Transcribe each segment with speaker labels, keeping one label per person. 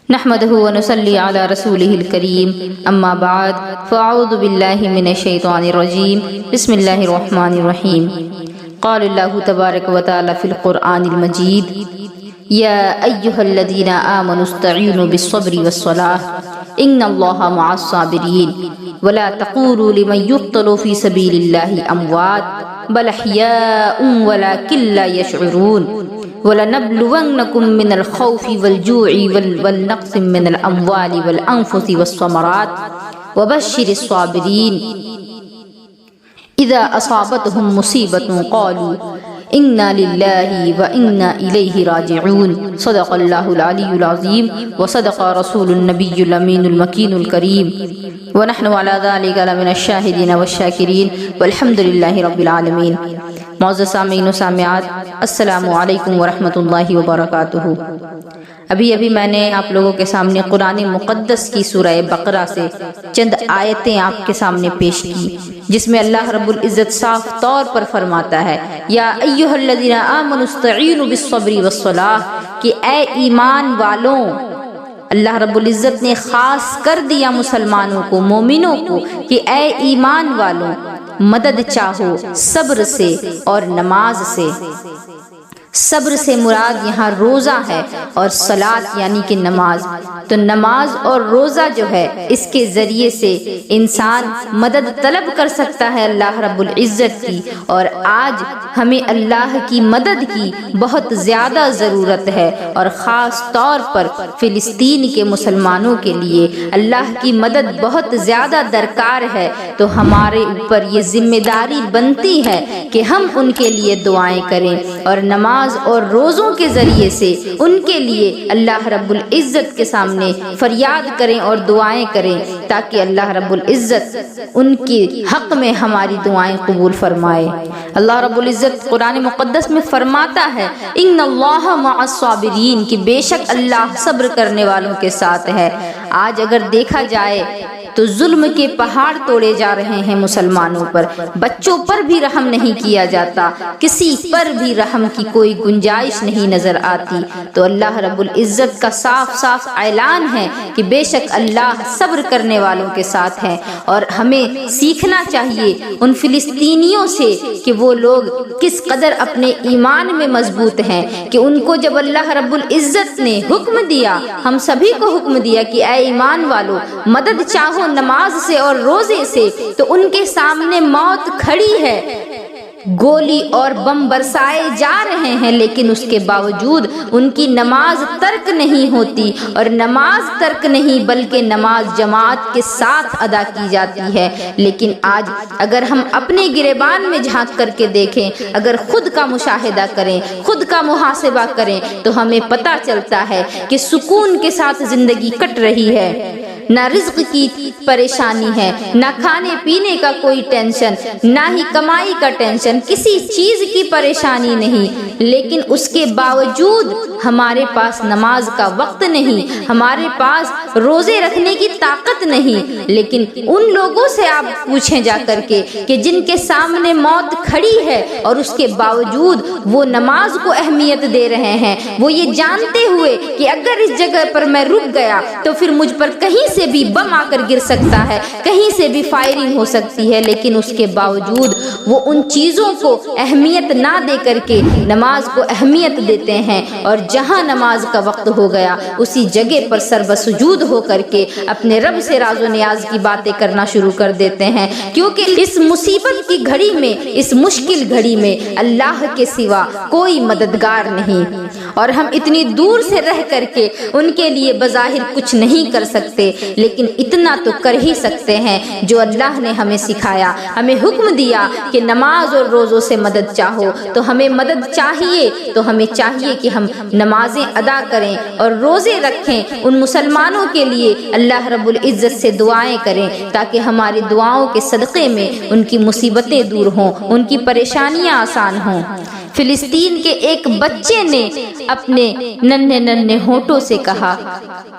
Speaker 1: نحمده ونصلي على رسوله الكريم اما بعد فاعوذ بالله من الشيطان الرجيم بسم الله الرحمن الرحيم قال الله تبارك وتعالى في القرآن المجيد يا أيها الذين آمنوا استعينوا بالصبر والصلاة إن الله مع الصابرين ولا تقولوا لمن يقتل في سبيل الله أموات بل أحياء ولكن لا يشعرون وَلَنَبْلُوَنَّكُمْ مِنَ الْخَوْفِ وَالْجُوعِ وَالنَّقْصِ مِنَ الْأَمْوَالِ وَالْأَنْفُسِ وَالثَّمَرَاتِ وَبَشِّرِ الصَّابِرِينَ إِذَا أَصَابَتْهُمْ مُصِيبَةٌ قَالُوا إِنَّا لِلَّهِ وَإِنَّا إِلَيْهِ راجعون صدق الله العلي العظيم وصدق رسول النبي الأمين المكين الكريم ونحن على ذلك لمن الشاهدين والشاكرين والحمد لله رب العالمين۔ معزز سامعین و سامعات، السلام علیکم ورحمۃ اللہ وبرکاتہ۔ ابھی میں نے آپ لوگوں کے سامنے قرآن مقدس کی سورہ بقرہ سے چند آیتیں آپ کے سامنے پیش کی، جس میں اللہ رب العزت صاف طور پر فرماتا ہے یا ایھا الذین آمنوا استعینوا بالصبر والصلاۃ، کہ اے ایمان والوں، اللہ رب العزت نے خاص کر دیا مسلمانوں کو، مومنوں کو، کہ اے ایمان والوں مدد چاہو صبر سے اور نماز سے۔ صبر سے مراد یہاں روزہ ہے اور صلاۃ یعنی کہ نماز۔ تو نماز اور روزہ جو ہے، اس کے ذریعے سے انسان مدد طلب کر سکتا ہے اللہ رب العزت کی، اور آج ہمیں اللہ کی مدد کی بہت زیادہ ضرورت ہے، اور خاص طور پر فلسطین کے مسلمانوں کے لیے اللہ کی مدد بہت زیادہ درکار ہے۔ تو ہمارے اوپر یہ ذمہ داری بنتی ہے کہ ہم ان کے لیے دعائیں کریں، اور نماز اور روزوں کے ذریعے سے ان کے لیے اللہ رب العزت کے سامنے فریاد کریں اور دعائیں کریں، تاکہ اللہ رب العزت ان کے حق میں ہماری دعائیں قبول فرمائے۔ اللہ رب العزت قرآن مقدس میں فرماتا ہے ان اللہ مع الصابرین، کہ بے شک اللہ صبر کرنے والوں کے ساتھ ہے۔ آج اگر دیکھا جائے تو ظلم کے پہاڑ توڑے جا رہے ہیں مسلمانوں پر، بچوں پر بھی رحم نہیں کیا جاتا، کسی پر بھی رحم کی کوئی گنجائش نہیں نظر آتی۔ تو اللہ رب العزت کا صاف صاف اعلان ہے کہ بے شک اللہ صبر کرنے والوں کے ساتھ ہے، اور ہمیں سیکھنا چاہیے ان فلسطینیوں سے کہ وہ لوگ کس قدر اپنے ایمان میں مضبوط ہیں، کہ ان کو جب اللہ رب العزت نے حکم دیا، ہم سبھی کو حکم دیا کہ اے ایمان والو مدد چاہو نماز سے اور روزے سے، تو ان کے سامنے موت کھڑی ہے، گولی اور بم برسائے جا رہے ہیں، لیکن اس کے باوجود ان کی نماز ترک نہیں ہوتی، اور نماز ترک نہیں بلکہ نماز جماعت کے ساتھ ادا کی جاتی ہے۔ لیکن آج اگر ہم اپنے گریبان میں جھانک کر کے دیکھیں، اگر خود کا مشاہدہ کریں، خود کا محاسبہ کریں، تو ہمیں پتہ چلتا ہے کہ سکون کے ساتھ زندگی کٹ رہی ہے، نہ رزق کی پریشانی ہے، نہ کھانے پینے کا کوئی ٹینشن، نہ ہی کمائی کا ٹینشن، کسی چیز کی پریشانی نہیں، لیکن اس کے باوجود ہمارے پاس نماز کا وقت نہیں، ہمارے پاس روزے رکھنے کی طاقت نہیں۔ لیکن ان لوگوں سے آپ پوچھیں جا کر کے کہ جن کے سامنے موت کھڑی ہے اور اس کے باوجود وہ نماز کو اہمیت دے رہے ہیں، وہ یہ جانتے ہوئے کہ اگر اس جگہ پر میں رک گیا تو پھر مجھ پر کہیں سے بھی بم آ کر گر سکتا ہے، کہیں سے بھی فائرنگ ہو سکتی ہے، لیکن اس کے باوجود وہ ان چیزوں کو اہمیت نہ دے کر کے نماز کو اہمیت دیتے ہیں، اور جہاں نماز کا وقت ہو گیا اسی جگہ پر سر بسجود ہو کر کے اپنے رب سے راز و نیاز کی باتیں کرنا شروع کر دیتے ہیں، کیونکہ اس مصیبت کی گھڑی میں، اس مشکل گھڑی میں اللہ کے سوا کوئی مددگار نہیں، اور ہم اتنی دور سے رہ کر کے ان کے لیے بظاہر کچھ نہیں کر سکتے، لیکن اتنا تو کر ہی سکتے ہیں جو اللہ نے ہمیں سکھایا، ہمیں حکم دیا کہ نماز اور روزوں سے مدد چاہو۔ تو ہمیں مدد چاہیے، تو ہمیں چاہیے کہ ہم نمازیں ادا کریں اور روزے رکھیں، ان مسلمانوں کے لیے اللہ رب العزت سے دعائیں کریں، تاکہ ہماری دعاؤں کے صدقے میں ان کی مصیبتیں دور ہوں، ان کی پریشانیاں آسان ہوں۔ فلسطین کے ایک بچے نے اپنے ننھے ننھے ہونٹوں سے کہا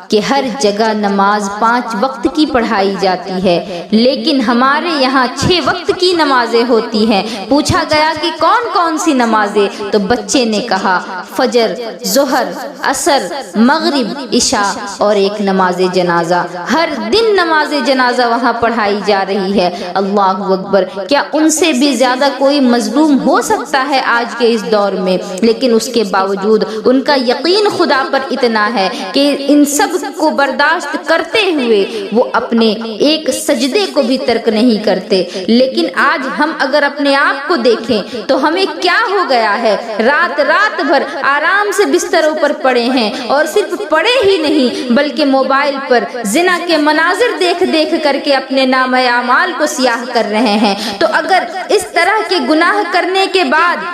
Speaker 1: کہ ہر جگہ نماز 5 وقت کی پڑھائی جاتی ہے، لیکن ہمارے یہاں 6 وقت کی نمازیں ہوتی ہیں۔ پوچھا گیا کہ کون کون سی نمازیں؟ تو بچے نے کہا فجر، ظہر، عصر، مغرب، عشاء اور ایک نماز جنازہ۔ ہر دن نماز جنازہ وہاں پڑھائی جا رہی ہے۔ اللہ اکبر! کیا ان سے بھی زیادہ کوئی مظلوم ہو سکتا ہے آج کے اس دور میں؟ لیکن اس کے باوجود ان کا یقین خدا پر اتنا ہے کہ ان سب کو برداشت کرتے ہوئے وہ اپنے ایک سجدے کو بھی ترک نہیں کرتے۔ لیکن آج ہم اگر اپنے آپ کو دیکھیں تو ہمیں کیا ہو گیا ہے؟ رات رات بھر آرام سے بستروں پر پڑے ہیں، اور صرف پڑے ہی نہیں بلکہ موبائل پر زنا کے مناظر دیکھ دیکھ کر کے اپنے نامہ اعمال کو سیاہ کر رہے ہیں۔ تو اگر اس طرح کے گناہ کرنے کے بعد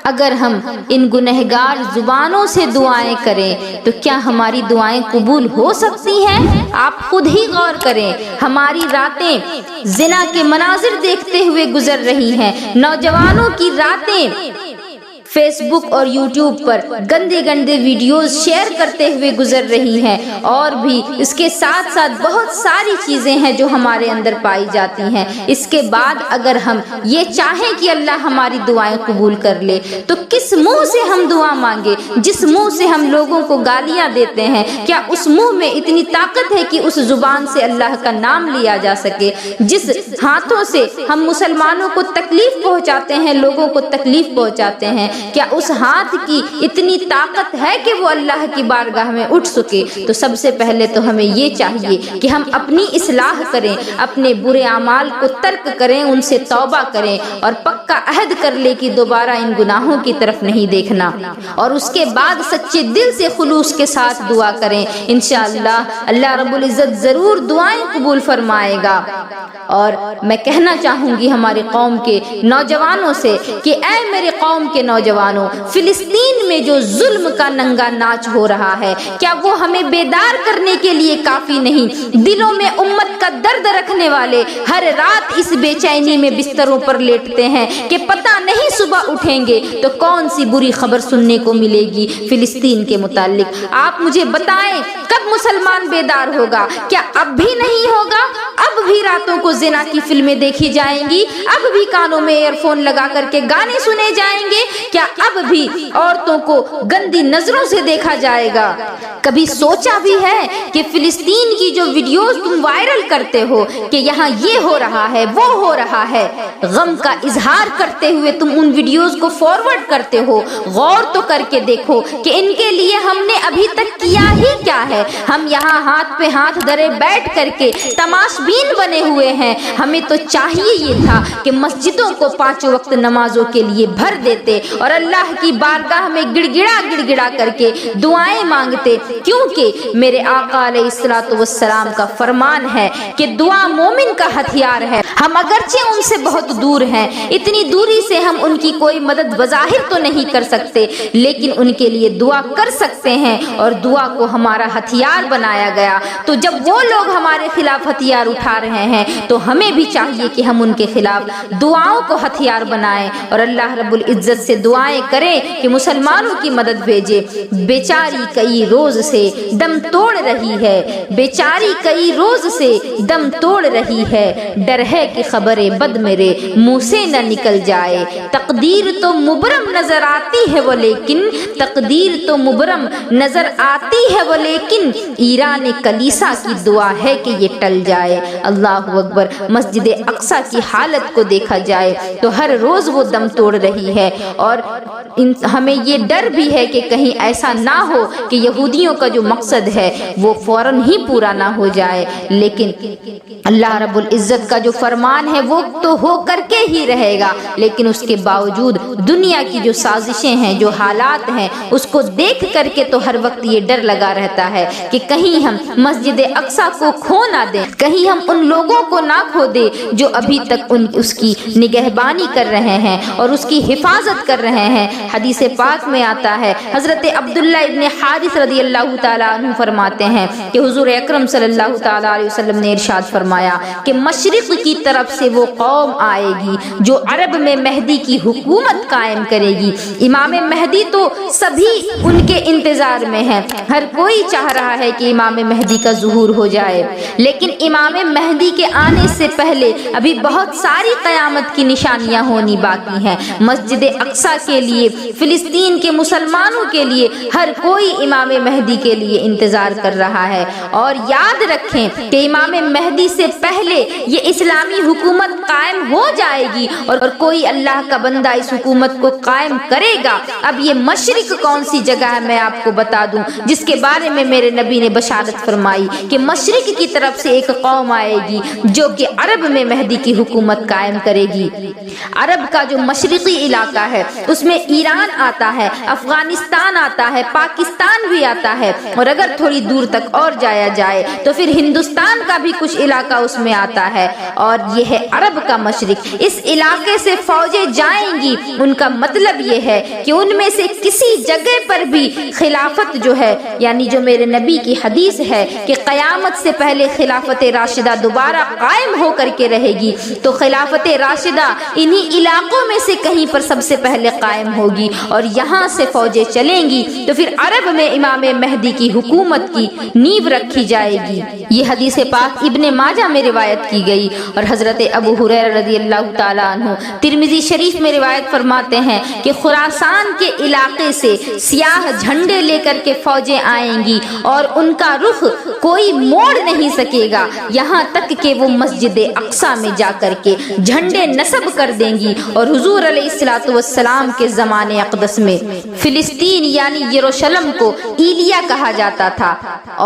Speaker 1: اگر ہم ان گنہگار زبانوں سے دعائیں کریں تو کیا ہماری دعائیں قبول ہو سکتی ہیں؟ آپ خود ہی غور کریں، ہماری راتیں زنا کے مناظر دیکھتے ہوئے گزر رہی ہیں، نوجوانوں کی راتیں فیس بک اور یوٹیوب پر گندے گندے ویڈیوز شیئر کرتے ہوئے گزر رہی ہیں، اور بھی اس کے ساتھ ساتھ بہت ساری چیزیں ہیں جو ہمارے اندر پائی جاتی ہیں۔ اس کے بعد اگر ہم یہ چاہیں کہ اللہ ہماری دعائیں قبول کر لے تو کس منہ سے ہم دعا مانگے؟ جس منہ سے ہم لوگوں کو گالیاں دیتے ہیں، کیا اس منہ میں اتنی طاقت ہے کہ اس زبان سے اللہ کا نام لیا جا سکے؟ جس ہاتھوں سے ہم مسلمانوں کو تکلیف پہنچاتے ہیں، لوگوں کو تکلیف پہنچاتے ہیں، کیا اس ہاتھ کی اتنی طاقت ہے کہ وہ اللہ کی بارگاہ میں اٹھ سکے؟ تو سب سے پہلے تو ہمیں یہ چاہیے کہ ہم اپنی اصلاح کریں، اپنے برے اعمال کو ترک کریں، ان سے توبہ کریں، اور پکا عہد کر لیں کہ دوبارہ ان گناہوں کی طرف نہیں دیکھنا، اور اس کے بعد سچے دل سے خلوص کے ساتھ دعا کریں۔ انشاءاللہ اللہ رب العزت ضرور دعائیں قبول فرمائے گا۔ اور میں کہنا چاہوں گی ہماری قوم کے نوجوانوں سے کہ اے میرے قوم کے نوجوانوں، فلسطین میں جو ظلم کا ننگا ناچ ہو رہا ہے، کیا وہ ہمیں بیدار کرنے کے لیے کافی نہیں؟ دلوں میں امت کا درد رکھنے والے ہر رات اس بے چینی میں بستروں پر لیٹتے ہیں کہ پتہ نہیں صبح اٹھیں گے تو کون سی بری خبر سننے کو ملے گی فلسطین کے متعلق۔ آپ مجھے بتائیں کب مسلمان بیدار ہوگا؟ کیا اب بھی نہیں ہوگا؟ اب بھی راتوں کو زنا کی فلمیں دیکھی جائیں گی؟ اب بھی کانوں میں ایئر فون لگا کر کے گانے سنے جائیں گے؟ کیا اب بھی عورتوں کو گندی نظروں سے دیکھا جائے گا؟ کبھی سوچا بھی ہے کہ فلسطین کی جو ویڈیوز تم وائرل کرتے ہو کہ یہاں یہ ہو رہا ہے، وہ ہو رہا ہے، غم کا اظہار کرتے ہوئے تم ان ویڈیوز کو فارورڈ کرتے ہو؟ غور تو کر کے دیکھو کہ ان کے لیے ہم نے ابھی تک کیا ہی کیا ہے۔ ہم یہاں ہاتھ پہ ہاتھ دھرے بیٹھ کر کے تماشبین بنے ہوئے ہیں۔ ہمیں تو چاہیے یہ تھا کہ مسجدوں کو 5 وقت نمازوں کے لیے بھر دیتے اور اللہ کی بارگاہ میں گڑ گڑا کر کے دعائیں مانگتے، کیونکہ میرے آقا علیہ الصلوۃ والسلام کا فرمان ہے کہ دعا مومن کا ہتھیار ہے۔ ہم اگرچہ ان سے بہت دور ہیں، اتنی دوری سے ہم ان کی کوئی مدد بظاہر تو نہیں کر سکتے، لیکن ان کے لیے دعا کر سکتے ہیں، اور دعا کو ہمارا ہتھیار بنایا گیا۔ تو جب وہ لوگ ہمارے خلاف ہتھیار اٹھا رہے ہیں تو ہمیں بھی چاہیے کہ ہم ان کے خلاف دعاؤں کو ہتھیار بنائیں اور اللہ رب العزت سے دعائیں کریں کہ مسلمانوں کی مدد بھیجے۔ بیچاری کئی روز سے دم توڑ رہی ہے، بیچاری کئی روز سے دم توڑ رہی ہے، ڈر ہے کہ خبر بد میرے منہ سے نہ نکل جائے۔ تقدیر تو مبرم نظر آتی ہے وہ لیکن، تقدیر تو مبرم نظر آتی ہے وہ لیکن، ایران کلیسا کی دعا ہے کہ یہ ٹل جائے۔ اللہ اکبر! مسجد اقصی کی حالت کو دیکھا جائے تو ہر روز وہ دم توڑ رہی ہے، اور ہمیں یہ ڈر بھی ہے کہ کہیں ایسا نہ ہو کہ یہودیوں کا جو مقصد ہے وہ فوراً ہی پورا نہ ہو جائے۔ لیکن اللہ رب العزت کا جو فرمان ہے وہ تو ہو کر کے ہی رہے گا، لیکن اس کے باوجود دنیا کی جو سازشیں ہیں، جو حالات ہیں، اس کو دیکھ کر کے تو ہر وقت یہ ڈر لگا رہتا ہے کہ کہیں ہم مسجد اقصی کو کھو نہ دیں، کہیں ہم ان لوگوں کو نہ کھو دیں جو ابھی تک اس کی نگہبانی کر رہے ہیں اور اس کی حفاظت کر رہے ہیں۔ حدیث پاک میں آتا ہے، حضرت عبداللہ ابن حارث رضی اللہ تعالیٰ عنہ فرماتے ہیں کہ حضور اکرم صلی اللہ تعالیٰ علیہ وسلم نے ارشاد فرمایا کہ مشرق کی طرف سے وہ قوم آئے گی جو عرب میں مہدی کی حکومت قائم کرے گی۔ امام مہدی تو سبھی ان کے انتظار میں ہیں، ہر کوئی چاہ رہا رہا ہے کہ امام مہدی کا ظہور ہو جائے، لیکن امام مہدی کے آنے سے پہلے ابھی بہت ساری قیامت کی نشانیاں ہونی باقی ہیں۔ مسجد اقصی کے لیے، فلسطین کے مسلمانوں کے لیے، ہر کوئی امام مہدی کے لیے انتظار کر رہا ہے۔ اور یاد رکھیں کہ امام مہدی سے پہلے یہ اسلامی حکومت قائم ہو جائے گی اور کوئی اللہ کا بندہ اس حکومت کو قائم کرے گا۔ اب یہ مشرق کون سی جگہ ہے میں آپ کو بتا دوں، جس کے بارے میں میرے نبی نے بشارت فرمائی کہ مشرق کی طرف سے ایک قوم آئے گی جو کہ عرب میں مہدی کی حکومت قائم کرے گی۔ عرب کا جو مشرقی علاقہ ہے اس میں ایران آتا ہے، افغانستان آتا ہے، پاکستان بھی آتا ہے، اور اگر تھوڑی دور تک اور جایا جائے تو پھر ہندوستان کا بھی کچھ علاقہ اس میں آتا ہے، اور یہ ہے عرب کا مشرق۔ اس علاقے سے فوجیں جائیں گی، ان کا مطلب یہ ہے کہ ان میں سے کسی جگہ پر بھی خلافت جو ہے، یعنی جو میرے نبی کی حدیث ہے کہ قیامت سے پہلے خلافت راشدہ دوبارہ قائم ہو کر کے رہے گی، تو خلافت راشدہ انہی علاقوں میں سے کہیں پر سب سے پہلے قائم ہوگی، اور یہاں سے فوجیں چلیں گی تو پھر عرب میں امام مہدی کی حکومت کی نیو رکھی جائے گی۔ یہ حدیث پاک ابن ماجہ میں روایت کی گئی، اور حضرت ابو ہریرہ رضی اللہ تعالیٰ عنہ ترمذی شریف میں روایت فرماتے ہیں کہ خراسان کے علاقے سے سیاہ جھنڈے لے کر کے فوجیں آئیں گی اور ان کا رخ کوئی موڑ نہیں سکے گا یہاں تک کہ وہ مسجد اقصی میں جا کر کے جھنڈے نصب کر دیں گی۔ اور حضور علیہ الصلوۃ والسلام کے زمانے اقدس میں فلسطین یعنی یروشلم کو ایلیا کہا جاتا تھا،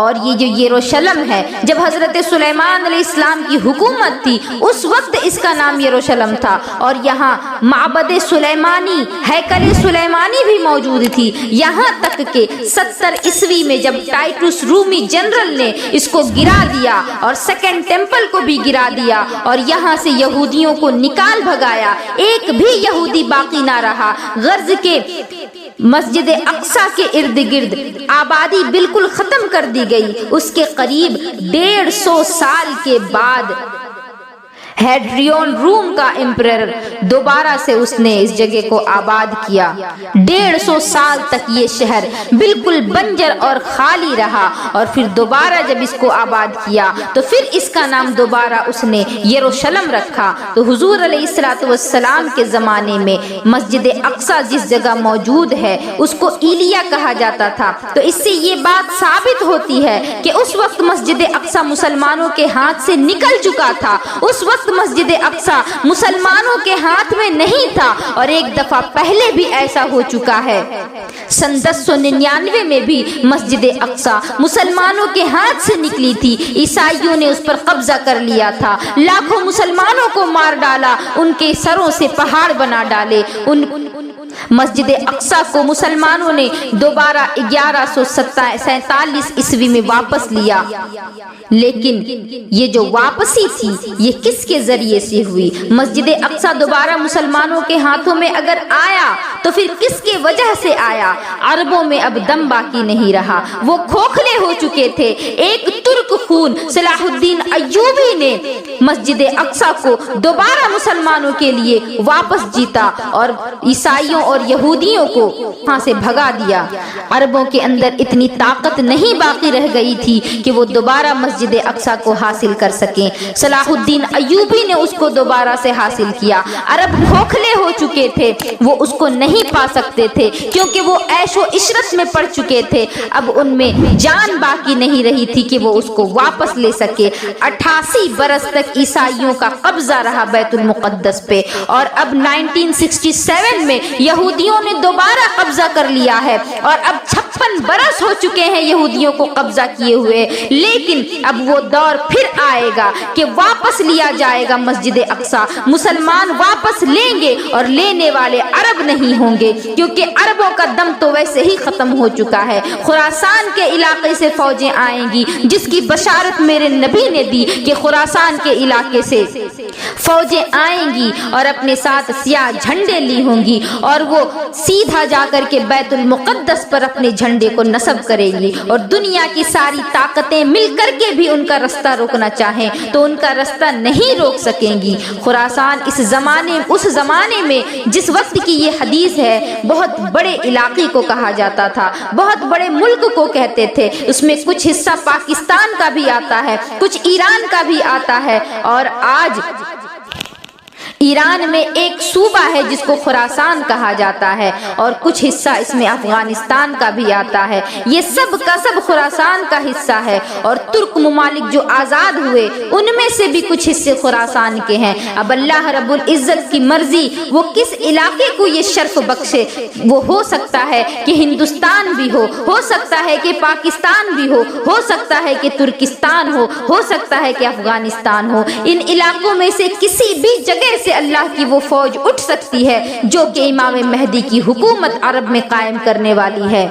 Speaker 1: اور یہ جو یروشلم ہے جب حضرت سلیمان علیہ السلام کی حکومت تھی اس وقت اس کا نام یروشلم تھا، اور یہاں معبد سلیمانی، ہیکل سلیمانی بھی موجود تھی، یہاں تک کہ 70 عیسوی میں جب ٹائٹس رومی جنرل نے اس کو گرا دیا اور سیکنڈ ٹیمپل کو بھی گرا دیا اور یہاں سے یہودیوں کو نکال بھگایا، ایک بھی یہودی باقی نہ رہا، غرض کے مسجد اقصی کے ارد گرد آبادی بالکل ختم کر دی گئی۔ اس کے قریب 150 سال کے بعد ہیڈریون روم کا امپرر دوبارہ سے اس نے اس جگہ کو آباد کیا۔ 150 سال تک یہ شہر بالکل بنجر اور خالی رہا، اور پھر دوبارہ جب اس کو آباد کیا تو پھر اس کا نام دوبارہ اس نے یروشلم رکھا۔ تو حضور علیہ الصلوۃ والسلام کے زمانے میں مسجد اقصی جس جگہ موجود ہے اس کو ایلیا کہا جاتا تھا۔ تو اس سے یہ بات ثابت ہوتی ہے کہ اس وقت مسجد اقصی مسلمانوں کے ہاتھ سے نکل چکا تھا، اس وقت مسجد اقصی مسلمانوں کے ہاتھ میں نہیں تھا، اور ایک دفعہ پہلے بھی ایسا ہو چکا ہے۔ سن 1099 میں بھی مسجد اقصی مسلمانوں کے ہاتھ سے نکلی تھی، عیسائیوں نے اس پر قبضہ کر لیا تھا، لاکھوں مسلمانوں کو مار ڈالا، ان کے سروں سے پہاڑ بنا ڈالے۔ مسجد اقصی کو مسلمانوں نے دوبارہ 1147 عیسوی میں واپس لیا، لیکن یہ جو واپسی تھی یہ کس کے ذریعے سے ہوئی؟ مسجد اقصی دوبارہ مسلمانوں کے ہاتھوں میں اگر آیا تو پھر کس کے وجہ سے آیا؟ عربوں میں اب دم باقی نہیں رہا، وہ کھوکھلے ہو چکے تھے۔ ایک ترک خون صلاح الدین ایوبی نے مسجد اقصی کو دوبارہ مسلمانوں کے لیے واپس جیتا اور عیسائیوں اور یہودیوں کو وہاں سے بھگا دیا۔ عربوں کے اندر اتنی طاقت نہیں باقی رہ گئی تھی کہ وہ دوبارہ مسجد اقصی کو حاصل کر سکیں۔ صلاح الدین ایوبی نے اس کو دوبارہ سے حاصل کیا۔ عرب کھوکھلے ہو چکے تھے، وہ اس کو نہیں پا سکتے تھے کیونکہ وہ عیش و عشرت میں پڑ چکے تھے، اب ان میں جان باقی نہیں رہی تھی کہ وہ اس کو واپس لے سکے۔ 88 برس تک عیسائیوں کا قبضہ رہا بیت المقدس پہ، اور اب 1967 میں یہودیوں نے دوبارہ قبضہ کر لیا ہے، اور اب 56 برس ہو چکے ہیں یہودیوں کو قبضہ کیے ہوئے، لیکن اب وہ دور پھر آئے گا کہ واپس لیا جائے گا مسجد اقصی۔ مسلمان واپس لیں گے اور لینے والے عرب نہیں ہوں گے، کیونکہ عربوں کا دم تو ویسے ہی ختم ہو چکا ہے۔ خراسان کے علاقے سے فوجیں آئیں گی، جس کی بشارت میرے نبی نے دی کہ خراسان کے علاقے سے فوجیں آئیں گی اور اپنے ساتھ سیاہ جھنڈے لی ہوں گی، اور اور وہ سیدھا جا کر کے بیت المقدس پر اپنے جھنڈے کو نصب کرے گی، اور دنیا کی ساری طاقتیں مل کر کے بھی ان کا رستہ روکنا چاہیں تو ان کا رستہ نہیں روک سکیں گی۔ خراسان اس زمانے میں جس وقت کی یہ حدیث ہے، بہت بڑے علاقے کو کہا جاتا تھا، بہت بڑے ملک کو کہتے تھے۔ اس میں کچھ حصہ پاکستان کا بھی آتا ہے، کچھ ایران کا بھی آتا ہے، اور آج ایران میں ایک صوبہ ہے جس کو خراسان کہا جاتا ہے، اور کچھ حصہ اس میں افغانستان کا بھی آتا ہے۔ یہ سب کا سب خراسان کا حصہ ہے، اور ترک ممالک جو آزاد ہوئے ان میں سے بھی کچھ حصے خراسان کے ہیں۔ اب اللہ رب العزت کی مرضی وہ کس علاقے کو یہ شرف بخشے، وہ ہو سکتا ہے کہ ہندوستان بھی ہو سکتا ہے کہ پاکستان بھی ہو سکتا ہے کہ ترکستان ہو سکتا ہے کہ افغانستان ہو۔ ان علاقوں میں سے کسی بھی جگہ سے اللہ کی وہ فوج اٹھ سکتی ہے جو کہ امام مہدی کی حکومت عرب میں قائم کرنے والی ہے۔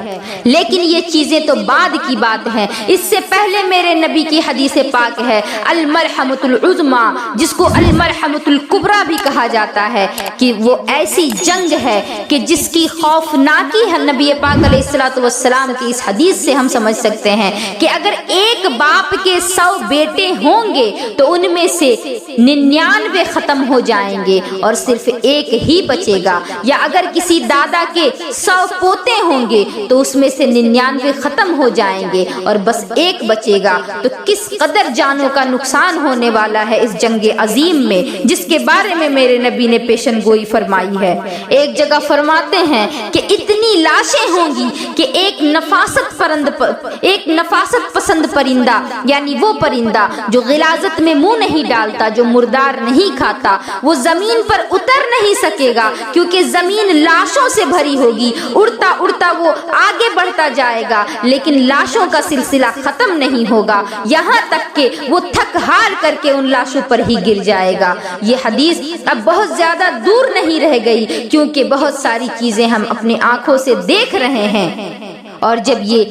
Speaker 1: لیکن یہ چیزیں تو بعد کی بات ہیں، اس سے پہلے میرے نبی کی حدیث پاک ہے المرحمۃ العظمی، جس کو المرحمۃ الکبریٰ بھی کہا جاتا ہے، کہ وہ ایسی جنگ ہے کہ جس کی خوفناکی ہے نبی پاک علیہ الصلوۃ والسلام کی اس حدیث سے ہم سمجھ سکتے ہیں کہ اگر ایک باپ کے 100 بیٹے ہوں گے تو ان میں سے 99 ختم ہو جائیں گے اور صرف ایک ہی بچے گا، یا اگر کسی دادا کے 100 پوتے ہوں گے تو اس میں سے 99 ختم ہو جائیں گے اور بس ایک بچے گا۔ تو کس قدر جانوں کا نقصان ہونے والا ہے اس جنگ عظیم میں، جس کے بارے میں میرے نبی نے پیشن گوئی فرمائی ہے۔ ایک جگہ فرماتے ہیں کہ اتنی لاشیں ہوں گی کہ ایک نفاست پسند پرندہ، یعنی وہ پرندہ جو غلاظت میں منہ نہیں ڈالتا، جو مردار نہیں کھاتا، وہ زمین پر اتر نہیں سکے گا کیونکہ زمین لاشوں سے بھری ہوگی۔ اڑتا اڑتا وہ آگے بڑھتا جائے گا لیکن لاشوں کا سلسلہ ختم نہیں ہوگا، یہاں تک کہ وہ تھک ہار کر کے ان لاشوں پر ہی گر جائے گا۔ یہ حدیث اب بہت زیادہ دور نہیں رہ گئی کیونکہ بہت ساری چیزیں ہم اپنی آنکھوں سے دیکھ رہے ہیں، اور جب یہ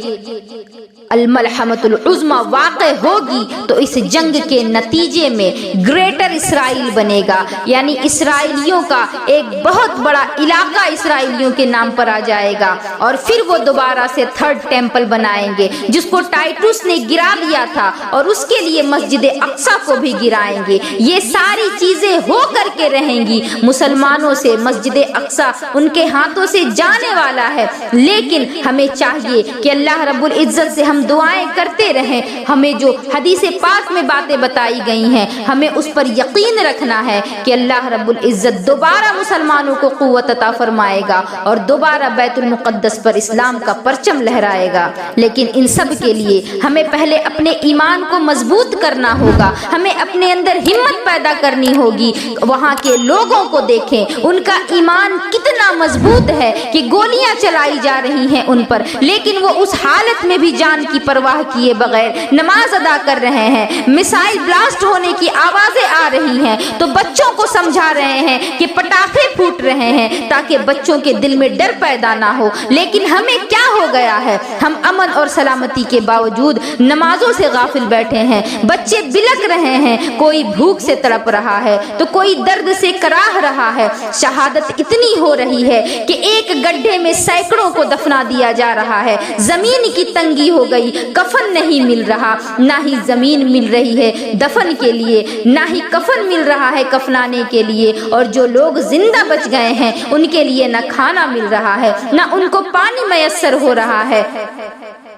Speaker 1: الملحمۃ العظمی واقع ہوگی تو اس جنگ کے نتیجے میں گریٹر اسرائیل بنے گا، یعنی اسرائیلیوں کا ایک بہت بڑا علاقہ اسرائیلیوں کے نام پر آ جائے گا، اور پھر وہ دوبارہ سے 3rd ٹیمپل بنائیں گے جس کو ٹائٹوس نے گرا دیا تھا، اور اس کے لیے مسجد اقصی کو بھی گرائیں گے۔ یہ ساری چیزیں ہو کر کے رہیں گی، مسلمانوں سے مسجد اقصی ان کے ہاتھوں سے جانے والا ہے، لیکن ہمیں چاہیے کہ اللہ رب العزت سے ہم دعائیں کرتے رہیں۔ ہمیں جو حدیث پاک میں باتیں بتائی گئی ہیں ہمیں اس پر یقین رکھنا ہے کہ اللہ رب العزت دوبارہ مسلمانوں کو قوت عطا فرمائے گا اور دوبارہ بیت المقدس پر اسلام کا پرچم لہرائے گا۔ لیکن ان سب کے لیے ہمیں پہلے اپنے ایمان کو مضبوط کرنا ہوگا، ہمیں اپنے اندر ہمت پیدا کرنی ہوگی۔ وہاں کے لوگوں کو دیکھیں، ان کا ایمان کتنا مضبوط ہے کہ گولیاں چلائی جا رہی ہیں ان پر، لیکن وہ اس حالت میں بھی جان کی پرواہ کیے بغیر نماز ادا کر رہے ہیں۔ میسائل بلاسٹ ہونے کی آوازیں آ رہی ہیں تو بچوں کو سمجھا رہے ہیں کہ پٹاخے پھوٹ رہے ہیں تاکہ بچوں کے دل میں ڈر پیدا نہ ہو۔ لیکن ہمیں کیا ہو گیا ہے، ہم امن اور سلامتی کے باوجود نمازوں سے غافل بیٹھے ہیں۔ بچے بلک رہے ہیں، کوئی بھوک سے تڑپ رہا ہے تو کوئی درد سے کراہ رہا ہے۔ شہادت اتنی ہو رہی ہے کہ ایک گڈھے میں سینکڑوں کو دفنا دیا جا رہا ہے۔ زمین کی تنگی ہو گئی، کفن نہیں مل رہا، نہ ہی زمین مل رہی ہے دفن کے لیے، نہ ہی کفن مل رہا ہے کفنانے کے لیے، اور جو لوگ زندہ بچ گئے ہیں ان کے لیے نہ کھانا مل رہا ہے نہ ان کو پانی میسر ہو رہا ہے۔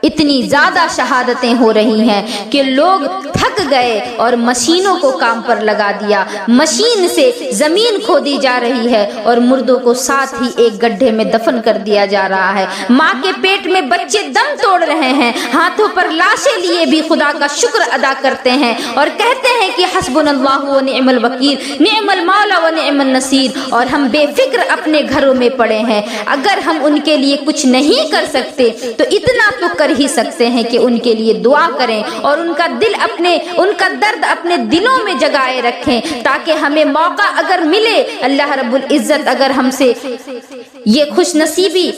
Speaker 1: اتنی زیادہ شہادتیں ہو رہی ہیں کہ لوگ تھک گئے اور مشینوں کو کام پر لگا دیا، مشین سے زمین کھودی جا رہی ہے اور مردوں کو ساتھ ہی ایک گڈھے میں دفن کر دیا جا رہا ہے۔ ماں کے پیٹ میں بچے دم توڑ رہے ہیں، ہاتھوں پر لاشیں لیے بھی خدا کا شکر ادا کرتے ہیں اور کہتے ہیں کہ حسبنا اللہ و نعم الوکیل، نعم المولا و نعم النصیر، اور ہم بے فکر اپنے گھروں میں پڑے ہیں۔ اگر ہم ان کے لیے کچھ نہیں کر سکتے تو اتنا تو کر ہی سکتے ہیں کہ ان کے لیے دعا کریں اور ان کا درد اپنے دلوں میں جگائے رکھیں، تاکہ ہمیں موقع اگر ملے، اللہ رب العزت اگر ہم سے یہ خوش نصیبی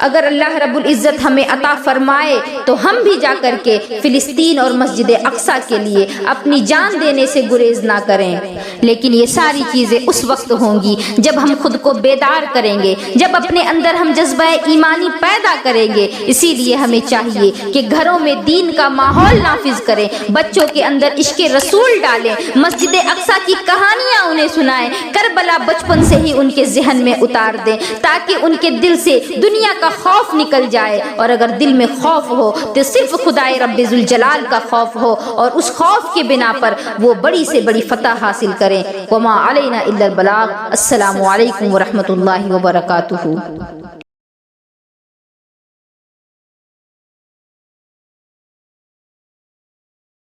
Speaker 1: اگر اللہ رب العزت ہمیں عطا فرمائے تو ہم بھی جا کر کے فلسطین اور مسجد اقصی کے لیے اپنی جان دینے سے گریز نہ کریں، لیکن یہ ساری چیزیں اس وقت ہوں گی جب ہم خود کو بیدار کریں گے، جب اپنے اندر ہم جذبہ ایمانی پیدا کریں گے۔ اسی لیے ہمیں چاہیے کہ گھروں میں دین کا ماحول نافذ کریں، بچوں کے اندر عشق رسول ڈالیں، مسجد اقصی کی کہانیاں انہیں سنائیں، کربلا بچپن سے ہی ان کے ذہن میں اتار دیں تاکہ ان کے دل سے دنیا کا خوف نکل جائے، اور اگر دل میں خوف ہو تو صرف خدائے رب ذوالجلال کا خوف ہو، اور اس خوف کے بنا پر وہ بڑی سے بڑی فتح حاصل کریں۔ وما علینا الا البلاغ۔ السلام علیکم ورحمۃ اللہ وبرکاتہ۔